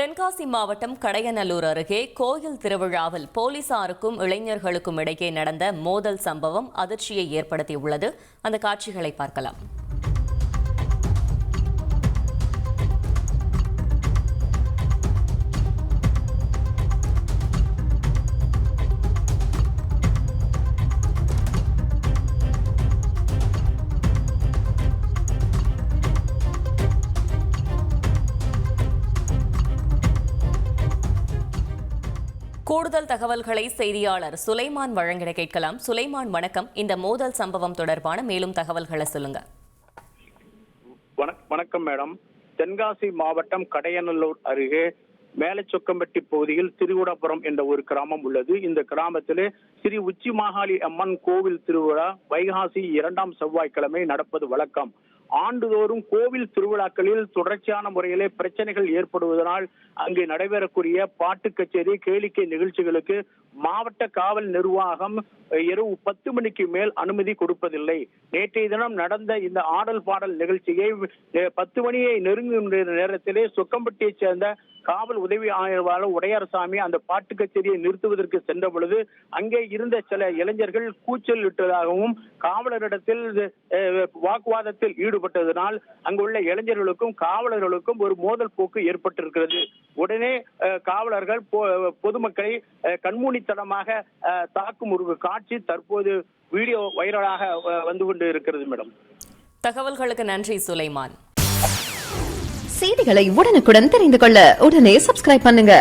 தென்காசி மாவட்டம் கடையநல்லூர் அருகே கோயில் திருவிழாவில் போலீசாருக்கும் இளைஞர்களுக்கும் இடையே நடந்த மோதல் சம்பவம் அதிர்ச்சியை ஏற்படுத்தியுள்ளது. அந்த காட்சிகளை பார்க்கலாம். கூடுதல் தகவல்களை செய்தியாளர் சுலைமான் வழங்கிட கேட்கலாம். சுலைமான், வணக்கம். இந்த மோதல் சம்பவம் தொடர்பான மேலும் தகவல்களை சொல்லுங்க. வணக்கம் மேடம். தென்காசி மாவட்டம் கடையநல்லூர் அருகே மேலச்சொக்கம்பட்டி பகுதியில் திருவிடாபுரம் என்ற ஒரு கிராமம் உள்ளது. இந்த கிராமத்திலே ஸ்ரீ உச்சி மாகாளி அம்மன் கோவில் திருவிழா வைகாசி 2ஆம் செவ்வாய்க்கிழமை நடப்பது வழக்கம். ஆண்டுதோறும் கோவில் திருவிழாக்களில் தொடர்ச்சியான முறையிலே பிரச்சனைகள் ஏற்படுவதனால் அங்கு நடைபெறக்கூடிய பாட்டு கச்சேரி, கேளிக்கை நிகழ்ச்சிகளுக்கு மாவட்ட காவல் நிர்வாகம் இரவு 10 மணிக்கு மேல் அனுமதி கொடுப்பதில்லை. நேற்றைய தினம் நடந்த இந்த ஆடல் பாடல் நிகழ்ச்சியை 10 மணியை நெருங்கும் நேரத்திலே சொக்கம்பட்டியைச் சேர்ந்த காவல் உதவி ஆய்வாளர் உடையார்சாமி அந்த பாட்டு கச்சேரியை நிறுத்துவதற்கு சென்ற பொழுது அங்கே இருந்த சில இளைஞர்கள் கூச்சல் இட்டதாகவும் காவலரிடத்தில் வாக்குவாதத்தில் ஈடுபட்டதனால் அங்குள்ள இளைஞர்களுக்கும் காவலர்களுக்கும் ஒரு மோதல் போக்கு ஏற்பட்டிருக்கிறது. உடனே காவலர்கள் பொதுமக்களை கண்மூடித்தனமாக தாக்கும் ஒரு காட்சி தற்போது வீடியோ வைரலாக வந்து கொண்டு இருக்கிறது. மேடம், தகவல்களுக்கு நன்றி சுலைமான். செய்திகளை உடனுக்குடன் தெரிந்து கொள்ள உடனே சப்ஸ்கிரைப் பண்ணுங்க.